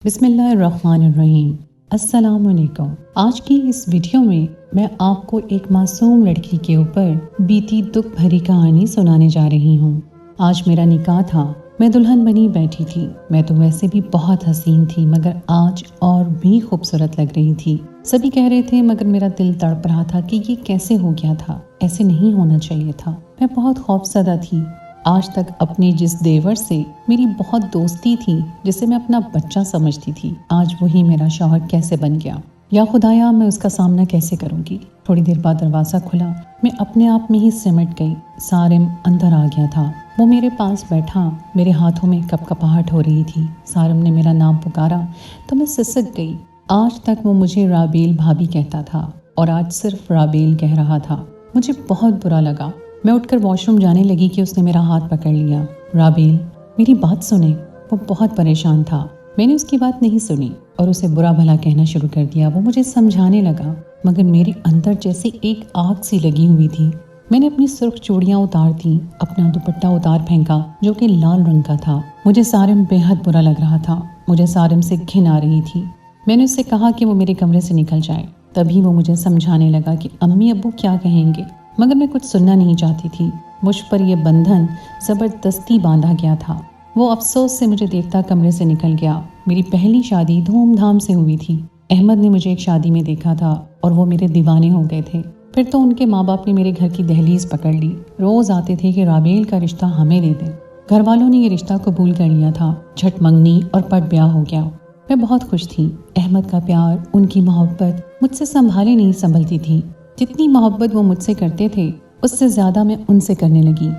بسم اللہ الرحمن الرحیم۔ السلام علیکم۔ آج کی اس ویڈیو میں آپ کو ایک معصوم لڑکی کے اوپر بیتی دکھ بھری کہانی سنانے جا رہی ہوں۔ آج میرا نکاح تھا، میں دلہن بنی بیٹھی تھی۔ میں تو ویسے بھی بہت حسین تھی، مگر آج اور بھی خوبصورت لگ رہی تھی۔ سبھی کہہ رہے تھے، مگر میرا دل تڑپ رہا تھا کہ یہ کیسے ہو گیا تھا، ایسے نہیں ہونا چاہیے تھا۔ میں بہت خوفزدہ تھی۔ آج تک اپنے جس دیور سے میری بہت دوستی تھی، جسے میں اپنا بچہ سمجھتی تھی، آج وہی میرا شوہر کیسے بن گیا؟ یا خدایا، میں اس کا سامنا کیسے کروں گی؟ تھوڑی دیر بعد دروازہ کھلا، میں اپنے آپ میں ہی سمٹ گئی۔ سارم اندر آ گیا تھا۔ وہ میرے پاس بیٹھا، میرے ہاتھوں میں کپ کپاہٹ ہو رہی تھی۔ سارم نے میرا نام پکارا تو میں سسک گئی۔ آج تک وہ مجھے رابیل بھابی کہتا تھا، اور آج صرف رابیل کہہ رہا تھا۔ مجھے بہت برا لگا۔ میں اٹھ کر واش روم جانے لگی کہ اس نے میرا ہاتھ پکڑ لیا۔ رابیل، میری بات سنیں۔ وہ بہت پریشان تھا۔ میں نے اس کی بات نہیں سنی اور اسے برا بھلا کہنا شروع کر دیا۔ وہ مجھے سمجھانے لگا، مگر میرے اندر جیسے ایک آگ سی لگی ہوئی تھی۔ میں نے اپنی سرخ چوڑیاں اتار دیں، اپنا دوپٹہ اتار پھینکا جو کہ لال رنگ کا تھا۔ مجھے سارم بے حد برا لگ رہا تھا۔ مجھے سارم سے گھن آ رہی تھی۔ میں نے اس سے کہا کہ وہ میرے کمرے سے نکل جائے۔ تبھی وہ مجھے سمجھانے لگا کہ امی ابو کیا کہیں گے، مگر میں کچھ سننا نہیں چاہتی تھی۔ مجھ پر یہ بندھن زبردستی باندھا گیا تھا۔ وہ افسوس سے مجھے دیکھتا کمرے سے نکل گیا۔ میری پہلی شادی دھوم دھام سے ہوئی تھی۔ احمد نے مجھے ایک شادی میں دیکھا تھا اور وہ میرے دیوانے ہو گئے تھے۔ پھر تو ان کے ماں باپ نے میرے گھر کی دہلیز پکڑ لی۔ روز آتے تھے کہ رابیل کا رشتہ ہمیں دے دیں۔ گھر والوں نے یہ رشتہ قبول کر لیا تھا۔ جھٹ منگنی اور پٹ بیاہ ہو گیا۔ میں بہت خوش تھی۔ احمد کا پیار، ان کی محبت مجھ سے سنبھالے نہیں سنبھلتی تھی۔ جتنی محبت وہ مجھ سے کرتے تھے، اس سے زیادہ میں ان سے کرنے لگی۔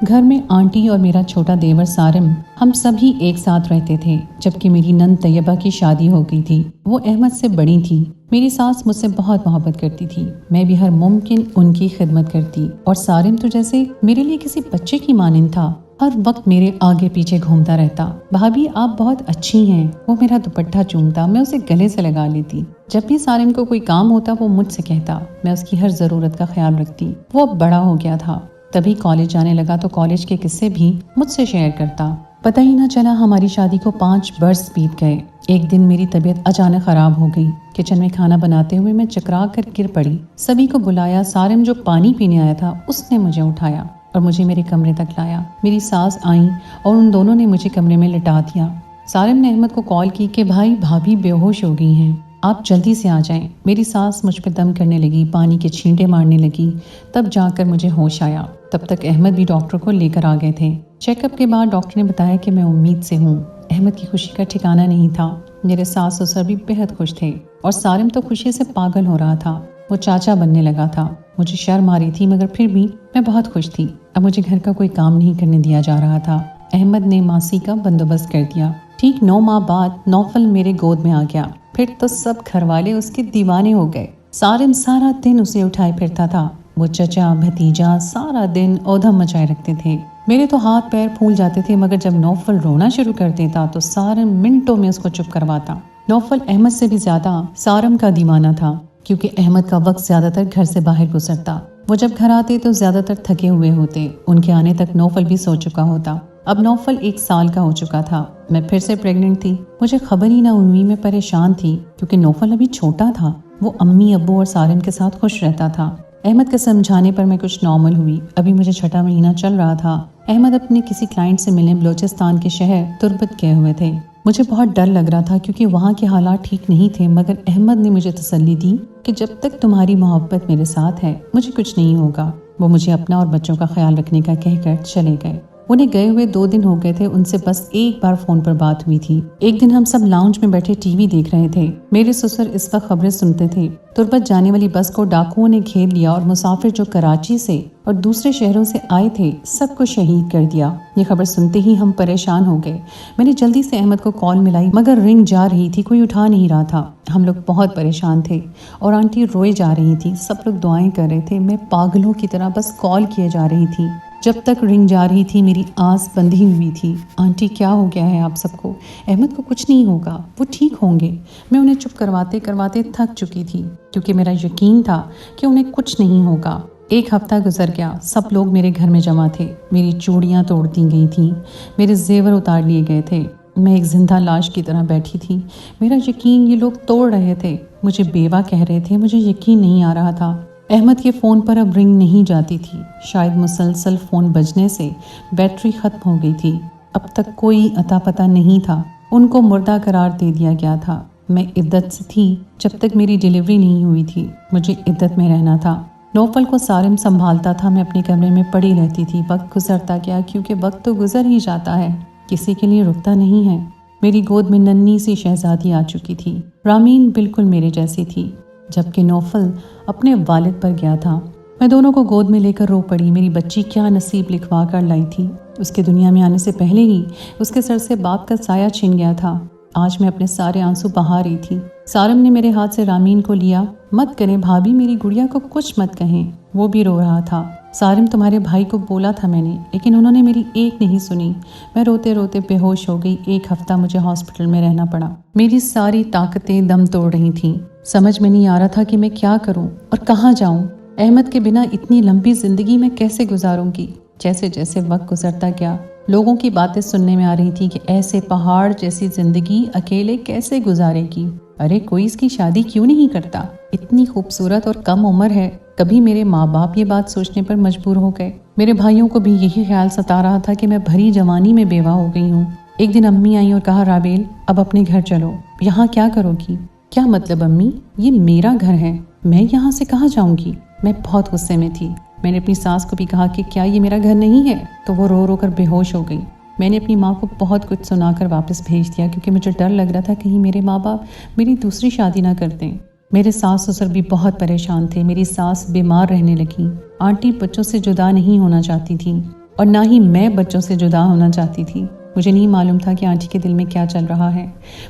گھر میں آنٹی اور میرا چھوٹا دیور سارم، ہم سبھی ایک ساتھ رہتے تھے۔ جبکہ میری نند طیبہ کی شادی ہو گئی تھی۔ وہ احمد سے بڑی تھی۔ میری ساس مجھ سے بہت محبت کرتی تھی۔ میں بھی ہر ممکن ان کی خدمت کرتی، اور سارم تو جیسے میرے لیے کسی بچے کی مانند تھا۔ ہر وقت میرے آگے پیچھے گھومتا رہتا۔ بھابی آپ بہت اچھی ہیں۔ وہ میرا دوپٹہ چومتا، میں اسے گلے سے لگا لیتی۔ جب بھی سارم کو کوئی کام ہوتا وہ مجھ سے کہتا، میں اس کی ہر ضرورت کا خیال رکھتی۔ وہ اب بڑا ہو گیا تھا، تبھی کالج جانے لگا تو کالج کے قصے بھی مجھ سے شیئر کرتا۔ پتہ ہی نہ چلا ہماری شادی کو 5 برس بیت گئے۔ ایک دن میری طبیعت اچانک خراب ہو گئی۔ کچن میں کھانا بناتے ہوئے میں چکرا کر گر پڑی۔ سبھی کو بلایا۔ سارم جو پانی پینے آیا تھا اس نے مجھے اٹھایا اور مجھے میرے کمرے تک لایا۔ میری ساس آئیں اور ان دونوں نے مجھے کمرے میں لٹا دیا۔ سارم نے احمد کو کال کی کہ بھائی بھابی بے ہوش ہو گئی ہیں، آپ جلدی سے آ جائیں۔ میری ساس مجھ پہ دم کرنے لگی، پانی کے چھینٹے مارنے لگی۔ تب جا کر مجھے ہوش آیا۔ تب تک احمد بھی ڈاکٹر کو لے کر آ گئے تھے۔ چیک اپ کے بعد ڈاکٹر نے بتایا کہ میں امید سے ہوں۔ احمد کی خوشی کا ٹھکانہ نہیں تھا۔ میرے ساس سسر بھی بہت خوش تھے، اور سارم تو خوشی سے پاگل ہو رہا تھا۔ وہ چاچا بننے لگا تھا۔ مجھے شرم آ رہی تھی، مگر پھر بھی میں بہت خوش تھی۔ اب مجھے گھر کا کوئی کام نہیں کرنے دیا جا رہا تھا۔ احمد نے ماسی کا بندوبست کر دیا۔ ٹھیک 9 ماہ بعد نوفل میرے گود میں آ گیا۔ پھر تو سب گھر والے اس کے دیوانے ہو گئے۔ سارم سارا دن اسے اٹھائے پھرتا تھا۔ وہ چچا بھتیجا سارا دن اودھم مچائے رکھتے تھے۔ میرے تو ہاتھ پیر پھول جاتے تھے، مگر جب نوفل رونا شروع کر دیتا تو سارم منٹوں میں اس کو چپ کرواتا۔ نوفل احمد سے بھی زیادہ سارم کا دیوانہ تھا، کیونکہ احمد کا وقت زیادہ تر گھر سے باہر گزرتا۔ وہ جب گھر آتے تو زیادہ تر تھکے ہوئے ہوتے۔ ان کے آنے تک نوفل بھی سو چکا ہوتا۔ اب نوفل 1 سال کا ہو چکا تھا۔ میں پھر سے پریگننٹ تھی۔ مجھے خبر ہی نہ ہوئی۔ میں پریشان تھی کیونکہ نوفل ابھی چھوٹا تھا۔ وہ امی ابو اور سارم کے ساتھ خوش رہتا تھا۔ احمد کے سمجھانے پر میں کچھ نارمل ہوئی۔ ابھی مجھے 6واں مہینہ چل رہا تھا۔ احمد اپنے کسی کلائنٹ سے ملنے بلوچستان کے شہر تربت گئے ہوئے تھے۔ مجھے بہت ڈر لگ رہا تھا کیونکہ وہاں کے حالات ٹھیک نہیں تھے، مگر احمد نے مجھے تسلی دی کہ جب تک تمہاری محبت میرے ساتھ ہے مجھے کچھ نہیں ہوگا۔ وہ مجھے اپنا اور بچوں کا خیال رکھنے کا کہہ کر چلے گئے۔ انہیں گئے ہوئے 2 دن ہو گئے تھے۔ ان سے بس ایک بار فون پر بات ہوئی تھی۔ ایک دن ہم سب لاؤنج میں بیٹھے ٹی وی دیکھ رہے تھے۔ میرے سسر اس وقت خبریں سنتے تھے۔ تربت جانے والی بس کو ڈاکوؤں نے گھیر لیا اور مسافر جو کراچی سے اور دوسرے شہروں سے آئے تھے سب کو شہید کر دیا۔ یہ خبر سنتے ہی ہم پریشان ہو گئے۔ میں نے جلدی سے احمد کو کال ملائی، مگر رنگ جا رہی تھی، کوئی اٹھا نہیں رہا تھا۔ ہم لوگ بہت پریشان تھے اور آنٹی روئے جا رہی تھی۔ سب لوگ دعائیں کر رہے تھے۔ میں پاگلوں کی طرح بس کال کیے جا رہی تھی۔ جب تک رنگ جا رہی تھی میری آس بندھی ہوئی تھی۔ آنٹی کیا ہو گیا ہے آپ سب کو؟ احمد کو کچھ نہیں ہوگا، وہ ٹھیک ہوں گے۔ میں انہیں چپ کرواتے کرواتے تھک چکی تھی، کیونکہ میرا یقین تھا کہ انہیں کچھ نہیں ہوگا۔ 1 ہفتہ گزر گیا۔ سب لوگ میرے گھر میں جمع تھے۔ میری چوڑیاں توڑ دی گئی تھیں، میرے زیور اتار لیے گئے تھے۔ मैं एक जिंदा लाश की तरह बैठी थी। मेरा यकीन ये लोग तोड़ रहे थे। मुझे बेवा कह रहे थे। मुझे यकीन नहीं आ रहा था। अहमद के फ़ोन पर अब रिंग नहीं जाती थी। शायद मुसलसल फ़ोन बजने से बैटरी ख़त्म हो गई थी। अब तक कोई अता पता नहीं था। उनको मुर्दा करार दे दिया गया था। मैं इद्दत से थी जब तक मेरी डिलीवरी नहीं हुई थी। मुझे इद्दत में रहना था। नौफल को सारिम संभालता था। मैं अपने कमरे में पड़ी रहती थी। वक्त गुजरता गया, क्योंकि वक्त तो गुजर ही जाता है, किसी के लिए रुकता नहीं है। मेरी गोद में नन्ही सी शहजादी आ चुकी थी। रामीन बिल्कुल मेरे जैसी थी, जबकि नौफल अपने वालिद पर गया था। मैं दोनों को गोद में लेकर रो पड़ी। मेरी बच्ची क्या नसीब लिखवा कर लाई थी। उसके दुनिया में आने से पहले ही उसके सर से बाप का साया छिन गया था। आज मैं अपने सारे आंसू बहा रही थी। सारम ने मेरे हाथ से रामीन को लिया। मत करें भाभी, मेरी गुड़िया को कुछ मत कहें। वो भी रो रहा था। सारिम, तुम्हारे भाई को बोला था मैंने, लेकिन उन्होंने मेरी एक नहीं सुनी। मैं रोते रोते बेहोश हो गई। 1 हफ्ता मुझे हॉस्पिटल में रहना पड़ा। मेरी सारी ताकतें दम तोड़ रही थीं। समझ में नहीं आ रहा था कि मैं क्या करूं और कहाँ जाऊं। अहमद के बिना इतनी लंबी जिंदगी मैं कैसे गुजारूंगी। जैसे जैसे वक्त गुजरता गया, लोगों की बातें सुनने में आ रही थी कि ऐसे पहाड़ जैसी जिंदगी अकेले कैसे गुजारेगी। अरे कोई इसकी शादी क्यों नहीं करता, इतनी खूबसूरत और कम उम्र है। कभी मेरे माँ बाप ये बात सोचने पर मजबूर हो गए। मेरे भाइयों को भी यही ख्याल सता रहा था कि मैं भरी जवानी में बेवा हो गई हूँ। एक दिन अम्मी आई और कहा, राबेल अब अपने घर चलो। यहाँ क्या करोगी? क्या मतलब अम्मी, ये मेरा घर है, मैं यहाँ से कहाँ जाऊँगी? मैं बहुत गुस्से में थी। मैंने अपनी सास को भी कहा कि क्या ये मेरा घर नहीं है, तो वो रो रो कर बेहोश हो गई। मैंने अपनी माँ को बहुत कुछ सुनाकर वापस भेज दिया, क्योंकि मुझे डर लग रहा था कहीं मेरे माँ बाप मेरी दूसरी शादी ना कर दें। मेरे सास ससुर भी बहुत परेशान थे। मेरी सास बीमार रहने लगी। आंटी बच्चों से जुदा नहीं होना चाहती थी और ना ही मैं बच्चों से जुदा होना चाहती थी। मुझे नहीं मालूम था कि आंटी के दिल में क्या चल रहा है।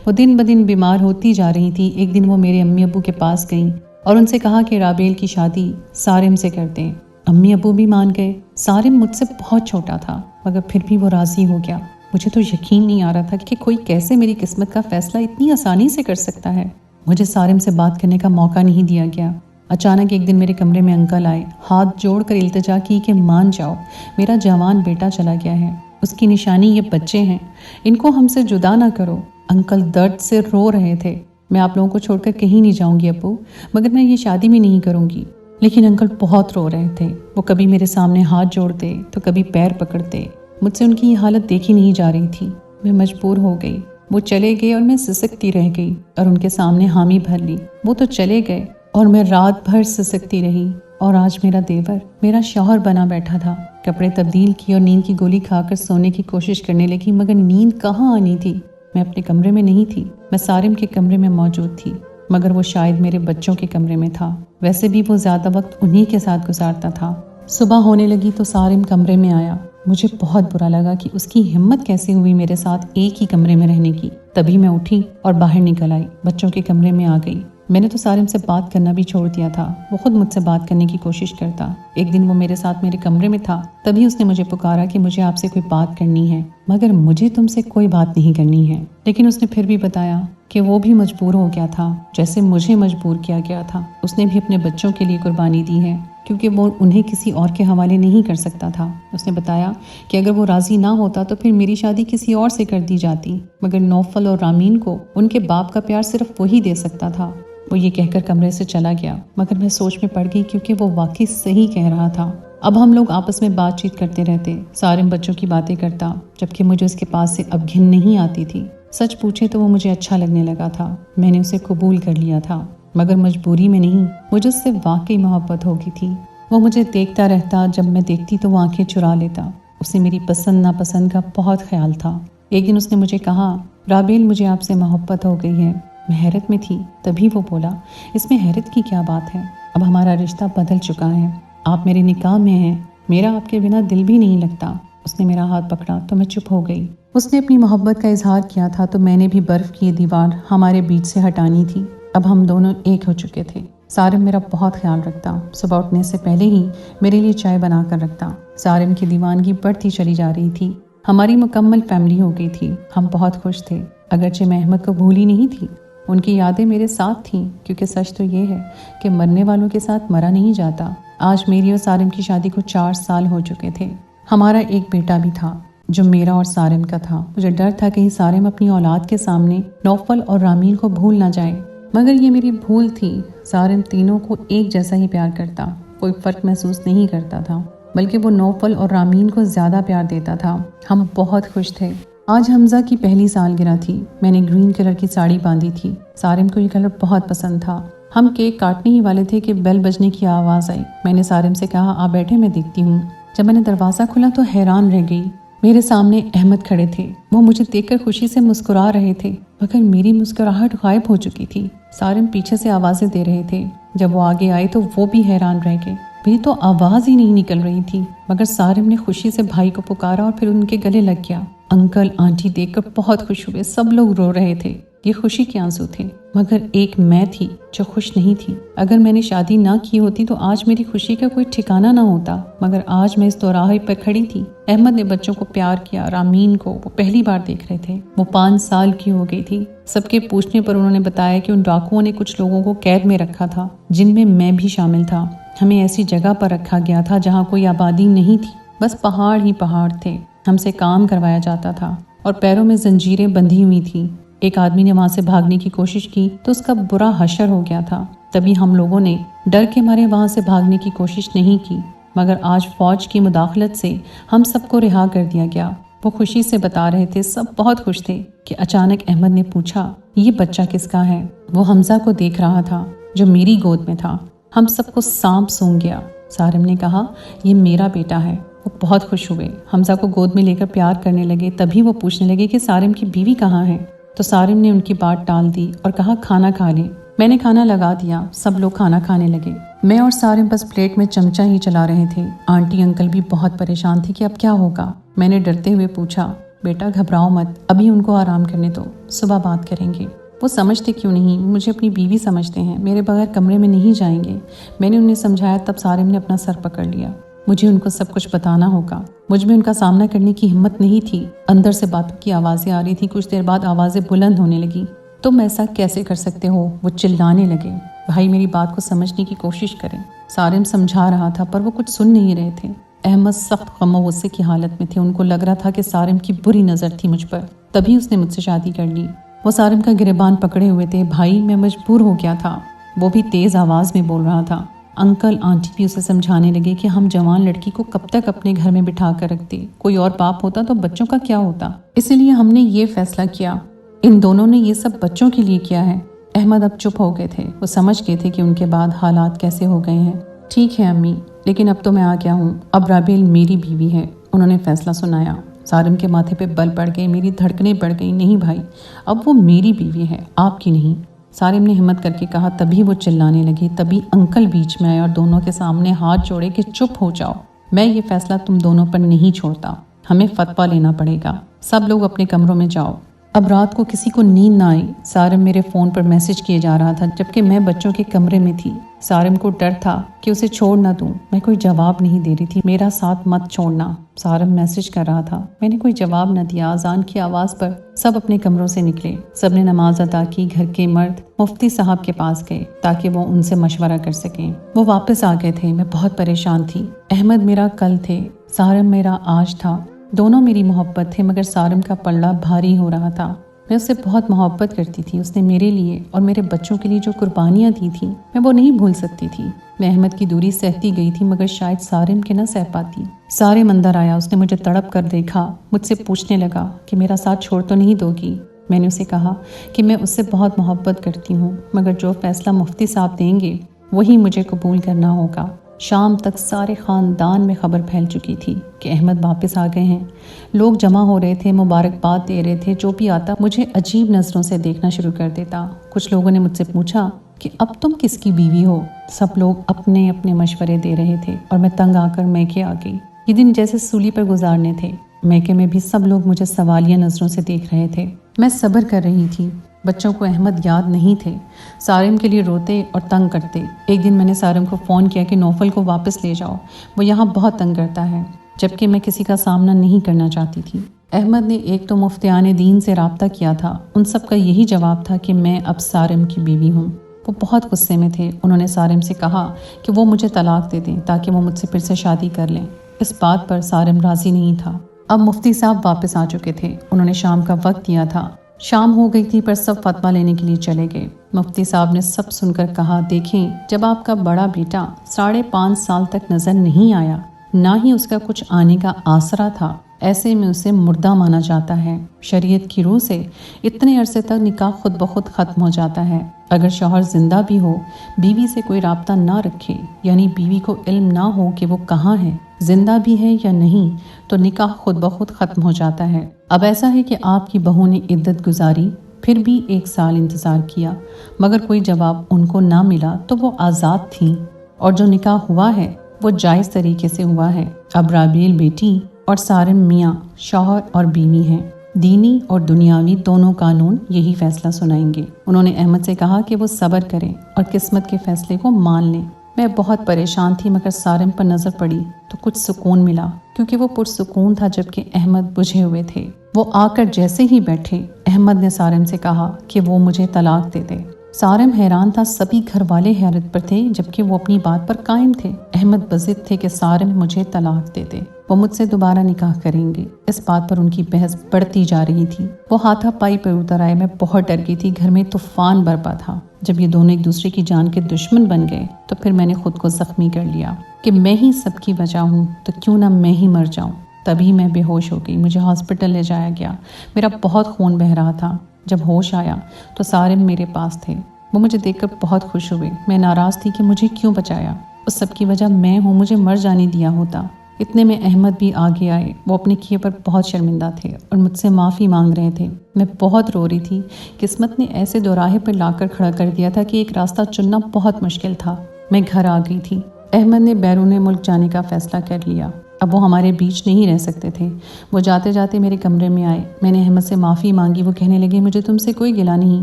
वो दिन ब दिन बीमार होती जा रही थी। एक दिन वो मेरे अम्मी अब्बू के पास गई और उनसे कहा कि राबेल की शादी सारिम से कर दें। अम्मी अब्बू भी मान गए। सारिम मुझसे बहुत छोटा था, मगर फिर भी वो राजी हो गया। मुझे तो यकीन नहीं आ रहा था कि कोई कैसे मेरी किस्मत का फैसला इतनी आसानी से कर सकता है। मुझे सारिम से बात करने का मौका नहीं दिया गया। अचानक एक दिन मेरे कमरे में अंकल आए। हाथ जोड़कर इल्तिजा की कि मान जाओ, मेरा जवान बेटा चला गया है, उसकी निशानी ये बच्चे हैं, इनको हमसे जुदा ना करो। अंकल दर्द से रो रहे थे। मैं आप लोगों को छोड़कर कहीं नहीं जाऊंगी अब्बू, मगर मैं ये शादी भी नहीं करूंगी। लेकिन अंकल बहुत रो रहे थे। वो कभी मेरे सामने हाथ जोड़ते तो कभी पैर पकड़ते। मुझसे उनकी ये हालत देखी नहीं जा रही थी। मैं मजबूर हो गई। वो चले गए और मैं सिसकती रह गई और उनके सामने हामी भर ली। वो तो चले गए और मैं रात भर सिसकती रही। और आज मेरा देवर मेरा शौहर बना बैठा था। कपड़े तब्दील किए और नींद की गोली खाकर सोने की कोशिश करने लगी, मगर नींद कहाँ आनी थी। मैं अपने कमरे में नहीं थी। मैं सारिम के कमरे में मौजूद थी, मगर वो शायद मेरे बच्चों के कमरे में था। वैसे भी वो ज्यादा वक्त उन्हीं के साथ गुजारता था। सुबह होने लगी तो सारिम कमरे में आया। मुझे बहुत बुरा लगा कि उसकी हिम्मत कैसे हुई मेरे साथ एक ही कमरे में रहने की। तभी मैं उठी और बाहर निकल आई, बच्चों के कमरे में आ गई। मैंने तो सारिम से बात करना भी छोड़ दिया था। वो खुद मुझसे बात करने की कोशिश करता। एक दिन वो मेरे साथ मेरे कमरे में था, तभी उसने मुझे पुकारा कि मुझे आपसे कोई बात करनी है, मगर मुझे तुमसे कोई बात नहीं करनी है। लेकिन उसने फिर भी बताया कि वो भी मजबूर हो गया था, जैसे मुझे मजबूर किया गया था। उसने भी अपने बच्चों के लिए कुर्बानी दी है, क्योंकि वो उन्हें किसी और के हवाले नहीं कर सकता था। उसने बताया कि अगर वो राजी ना होता तो फिर मेरी शादी किसी और से कर दी जाती, मगर नौफल और रामीन को उनके बाप का प्यार सिर्फ वही दे सकता था। वो ये कहकर कमरे से चला गया, मगर मैं सोच में पड़ गई, क्योंकि वो वाकई सही कह रहा था। अब हम लोग आपस में बातचीत करते रहते। सारिम बच्चों की बातें करता, जबकि मुझे उसके पास से अब घिन नहीं आती थी। सच पूछे तो वो मुझे अच्छा लगने लगा था। मैंने उसे कबूल कर लिया था, मगर मजबूरी में नहीं। मुझे उससे वाकई मोहब्बत हो गई थी। वो मुझे देखता रहता, जब मैं देखती तो वो आंखें चुरा लेता। उसे मेरी पसंद नापसंद का बहुत ख्याल था। एक दिन उसने मुझे कहा, राबेल मुझे आपसे मोहब्बत हो गई है। मैं हैरत में थी। तभी वो बोला, इसमें हैरत की क्या बात है, अब हमारा रिश्ता बदल चुका है। आप मेरे निकाह में हैं, मेरा आपके बिना दिल भी नहीं लगता। उसने मेरा हाथ पकड़ा तो मैं चुप हो गई। उसने अपनी मोहब्बत का इजहार किया था, तो मैंने भी बर्फ की ये दीवार हमारे बीच से हटानी थी। अब हम दोनों एक हो चुके थे। सारिम मेरा बहुत ख्याल रखता। सुबह उठने से पहले ही मेरे लिए चाय बना कर रखता। सारिम की दीवानगी बढ़ती चली जा रही थी। हमारी मुकम्मल फैमिली हो गई थी। हम बहुत खुश थे। अगरचे मैं अहमद को भूली नहीं थी, उनकी यादें मेरे साथ थीं, क्योंकि सच तो ये है कि मरने वालों के साथ मरा नहीं जाता। आज मेरी और सारिम की शादी को 4 साल हो चुके थे। हमारा एक बेटा भी था। जो मेरा और सारिम का था। मुझे डर था कहीं सारिम अपनी औलाद के सामने नौफल और रामील को भूल ना जाए, मगर ये मेरी भूल थी। सारिम तीनों को एक जैसा ही प्यार करता, कोई फर्क महसूस नहीं करता था, बल्कि वो नौफल और रामील को ज़्यादा प्यार देता था। हम बहुत खुश थे। आज हमजा की पहली सालगिरह थी। मैंने ग्रीन कलर की साड़ी बांधी थी। सारिम को ये कलर बहुत पसंद था। हम केक काटने ही वाले थे कि बेल बजने की आवाज़ आई। मैंने सारिम से कहा, आप बैठे, मैं देखती हूँ। जब मैंने दरवाज़ा खोला तो हैरान रह गई। मेरे सामने अहमद खड़े थे। वो मुझे देखकर खुशी से मुस्कुरा रहे थे, मगर मेरी मुस्कुराहट गायब हो चुकी थी। सारिम पीछे से आवाज़ें दे रहे थे। जब वो आगे आए तो वो भी हैरान रह गए। मेरी तो आवाज़ ही नहीं निकल रही थी, मगर सारिम ने खुशी से भाई को पुकारा और फिर उनके गले लग गया। अंकल आंटी देखकर बहुत खुश हुए। सब लोग रो रहे थे। ये खुशी के आंसू थे, मगर एक मैं थी जो खुश नहीं थी। अगर मैंने शादी ना की होती तो आज मेरी खुशी का कोई ठिकाना ना होता, मगर आज मैं इस दोराहे पर खड़ी थी। अहमद ने बच्चों को प्यार किया। रामीन को वो पहली बार देख रहे थे। वो 5 साल की हो गई थी। सबके पूछने पर उन्होंने बताया कि उन डाकुओं ने कुछ लोगों को कैद में रखा था, जिनमें मैं भी शामिल था। हमें ऐसी जगह पर रखा गया था जहाँ कोई आबादी नहीं थी, बस पहाड़ ही पहाड़ थे। हमसे काम करवाया जाता था और पैरों में जंजीरें बंधी हुई थी। एक आदमी ने वहां से भागने की कोशिश की तो उसका बुरा हशर हो गया था। तभी हम लोगों ने डर के मारे वहां से भागने की कोशिश नहीं की, मगर आज फौज की मुदाखलत से हम सबको रिहा कर दिया गया। वो खुशी से बता रहे थे, सब बहुत खुश थे कि अचानक अहमद ने पूछा, ये बच्चा किसका है? वो हमजा को देख रहा था जो मेरी गोद में था। हम सबको सांप सूंघ गया। सारिम ने कहा, ये मेरा बेटा है। वो बहुत खुश हुए, हमजा को गोद में लेकर प्यार करने लगे। तभी वो पूछने लगे कि सारिम की बीवी कहाँ है? तो सारिम ने उनकी बात टाल दी और कहा, खाना खा लें। मैंने खाना लगा दिया। सब लोग खाना खाने लगे। मैं और सारिम बस प्लेट में चमचा ही चला रहे थे। आंटी अंकल भी बहुत परेशान थी कि अब क्या होगा। मैंने डरते हुए पूछा, बेटा घबराओ मत, अभी उनको आराम करने दो, सुबह बात करेंगे। वो समझते क्यों नहीं, मुझे अपनी बीवी समझते हैं, मेरे बगैर कमरे में नहीं जाएंगे। मैंने उन्हें समझाया। तब सारिम ने अपना सर पकड़ लिया। मुझे उनको सब कुछ बताना होगा। मुझ में उनका सामना करने की हिम्मत नहीं थी। अंदर से बातों की आवाज़ें आ रही थी। कुछ देर बाद आवाज़ें बुलंद होने लगी। तुम ऐसा कैसे कर सकते हो? वो चिल्लाने लगे। भाई मेरी बात को समझने की कोशिश करें। सारिम समझा रहा था पर वो कुछ सुन नहीं रहे थे। अहमद सख्त गम व गुस्से की हालत में थे। उनको लग रहा था कि सारिम की बुरी नज़र थी मुझ पर, तभी उसने मुझसे शादी कर ली। वो सारिम का गिरबान पकड़े हुए थे। भाई मैं मजबूर हो गया था। वो भी तेज़ आवाज़ में बोल रहा था। अंकल आंटी भी उसे समझाने लगे कि हम जवान लड़की को कब तक अपने घर में बिठा कर रखते, कोई और बाप होता तो बच्चों का क्या होता। इसीलिए हमने ये फैसला किया। इन दोनों ने ये सब बच्चों के लिए किया है। अहमद अब चुप हो गए थे। वो समझ गए थे कि उनके बाद हालात कैसे हो गए हैं। ठीक है अम्मी, लेकिन अब तो मैं आ गया हूँ। अब राबेल मेरी बीवी है, उन्होंने फैसला सुनाया। सारिम के माथे पे बल पड़ गए। मेरी धड़कनें बढ़ गई। नहीं भाई, अब वो मेरी बीवी है, आपकी नहीं। सारिम ने हिम्मत करके कहा। तभी वो चिल्लाने लगी। तभी अंकल बीच में आए और दोनों के सामने हाथ जोड़े कि चुप हो जाओ, मैं ये फैसला तुम दोनों पर नहीं छोड़ता, हमें फतवा लेना पड़ेगा। सब लोग अपने कमरों में जाओ। अब रात को किसी को नींद ना आई। सारिम मेरे फ़ोन पर मैसेज किए जा रहा था, जबकि मैं बच्चों के कमरे में थी। सारिम को डर था कि उसे छोड़ ना दूं। मैं कोई जवाब नहीं दे रही थी। मेरा साथ मत छोड़ना, सारिम मैसेज कर रहा था। मैंने कोई जवाब न दिया। अजान की आवाज़ पर सब अपने कमरों से निकले। सब ने नमाज अदा की। घर के मर्द मुफ्ती साहब के पास गए ताकि वो उनसे मशवरा कर सकें। वो वापस आ गए थे। मैं बहुत परेशान थी। अहमद मेरा कल थे, सारिम मेरा आज था। दोनों मेरी मोहब्बत थे, मगर सारिम का पल्ला भारी हो रहा था। मैं उससे बहुत मोहब्बत करती थी। उसने मेरे लिए और मेरे बच्चों के लिए जो कुर्बानियाँ दी थी, मैं वो नहीं भूल सकती थी। मैं अहमद की दूरी सहती गई थी, मगर शायद सारिम के न सह पाती। सारिम अंदर आया। उसने मुझे तड़प कर देखा। मुझसे पूछने लगा कि मेरा साथ छोड़ तो नहीं दोगी। मैंने उसे कहा कि मैं उससे बहुत मोहब्बत करती हूँ, मगर जो फैसला मुफ्ती साहब देंगे वही मुझे कबूल करना होगा। शाम तक सारे ख़ानदान में खबर फैल चुकी थी कि अहमद वापस आ गए हैं। लोग जमा हो रहे थे, मुबारकबाद दे रहे थे। जो भी आता मुझे अजीब नज़रों से देखना शुरू कर देता। कुछ लोगों ने मुझसे पूछा कि अब तुम किसकी बीवी हो। सब लोग अपने अपने मशवरे दे रहे थे और मैं तंग आकर मैके आ गई। ये दिन जैसे सूली पर गुजारने थे। मैके में भी सब लोग मुझे सवालिया नज़रों से देख रहे थे। मैं सब्र कर रही थी। बच्चों को अहमद याद नहीं थे। सारिम के लिए रोते और तंग करते। एक दिन मैंने सारिम को फ़ोन किया कि नौफल को वापस ले जाओ, वो यहाँ बहुत तंग करता है, जबकि मैं किसी का सामना नहीं करना चाहती थी। अहमद ने एक तो मुफ्तियान दीन से रब्ता किया था। उन सब का यही जवाब था कि मैं अब सारिम की बीवी हूँ। वो बहुत गुस्से में थे। उन्होंने सारिम से कहा कि वो मुझे तलाक दे दें ताकि वो मुझसे फिर से शादी कर लें। इस बात पर सारिम राज़ी नहीं था। अब मुफ्ती साहब वापस आ चुके थे। उन्होंने शाम का वक्त दिया था। शाम हो गई थी पर सब फतवा लेने के लिए चले गए। मुफ्ती साहब ने सब सुनकर कहा, देखें, जब आपका बड़ा बेटा 5.5 साल तक नजर नहीं आया, ना ही उसका कुछ आने का आसरा था, ऐसे में उसे मुर्दा माना जाता है। शरीयत की रूह से इतने अरसे तक निकाह खुद ब खुद ख़त्म हो जाता है। अगर शौहर जिंदा भी हो, बीवी से कोई राब्ता ना रखे, यानी बीवी को इल्म ना हो कि वो कहाँ है, जिंदा भी है या नहीं, तो निकाह खुद ब खुद ख़त्म हो जाता है। अब ऐसा है कि आपकी बहू ने इद्दत गुजारी, फिर भी 1 साल इंतज़ार किया, मगर कोई जवाब उनको ना मिला तो वो आज़ाद थीं, और जो निकाह हुआ है वो जायज़ तरीके से हुआ है। अब राबील बेटी और सारिम मियाँ शौहर और बीवी हैं। दीनी और दुनियावी दोनों कानून यही फैसला सुनाएंगे। उन्होंने अहमद से कहा कि वो सब्र करें और किस्मत के फैसले को मान लें। मैं बहुत परेशान थी, मगर सारिम पर नज़र पड़ी तो कुछ सुकून मिला, क्योंकि वो पुरसुकून था, जबकि अहमद बुझे हुए थे। वो आकर जैसे ही बैठे, अहमद ने सारिम से कहा कि वो मुझे तलाक दे दे। सारिम हैरान था, सभी घर वाले हैरत पर थे, जबकि वो अपनी बात पर कायम थे। अहमद बज़िद थे कि सारिम मुझे तलाक दे दे, वो मुझसे दोबारा निकाह करेंगे। इस बात पर उनकी बहस बढ़ती जा रही थी। वो हाथापाई पर उतर आए। मैं बहुत डर गई थी। घर में तूफान बरपा था। जब ये दोनों एक दूसरे की जान के दुश्मन बन गए तो फिर मैंने खुद को जख्मी कर लिया कि मैं ही सबकी वजह हूँ, तो क्यों ना मैं ही मर जाऊँ। तभी मैं बेहोश हो गई। मुझे हॉस्पिटल ले जाया गया। मेरा बहुत खून बह रहा था। जब होश आया तो सारिम मेरे पास थे। वो मुझे देखकर बहुत खुश हुए। मैं नाराज़ थी कि मुझे क्यों बचाया। उस सब की वजह मैं हूँ। मुझे मर जाने दिया होता। इतने में अहमद भी आगे आए। वो अपने किए पर बहुत शर्मिंदा थे और मुझसे माफ़ी मांग रहे थे। मैं बहुत रो रही थी। किस्मत ने ऐसे दोराहे पर लाकर खड़ा कर दिया था कि एक रास्ता चुनना बहुत मुश्किल था। मैं घर आ गई थी। अहमद ने बैरून मुल्क जाने का फ़ैसला कर लिया। अब वो हमारे बीच नहीं रह सकते थे। वो जाते जाते मेरे कमरे में आए। मैंने अहमद से माफ़ी मांगी। वो कहने लगे, मुझे तुमसे कोई गिला नहीं।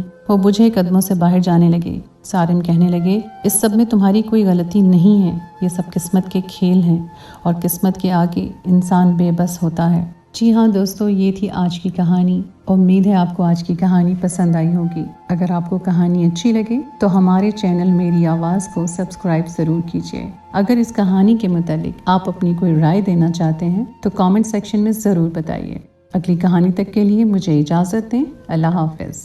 वो बुझे कदमों से बाहर जाने लगे। सारिम कहने लगे, इस सब में तुम्हारी कोई गलती नहीं है, ये सब किस्मत के खेल हैं, और किस्मत के आगे इंसान बेबस होता है। जी हाँ दोस्तों, ये थी आज की कहानी। उम्मीद है आपको आज की कहानी पसंद आई होगी। अगर आपको कहानी अच्छी लगे तो हमारे चैनल मेरी आवाज़ को सब्सक्राइब ज़रूर कीजिए। अगर इस कहानी के मुतालिक आप अपनी कोई राय देना चाहते हैं तो कमेंट सेक्शन में ज़रूर बताइए। अगली कहानी तक के लिए मुझे इजाज़त दें। अल्लाह हाफ़िज़।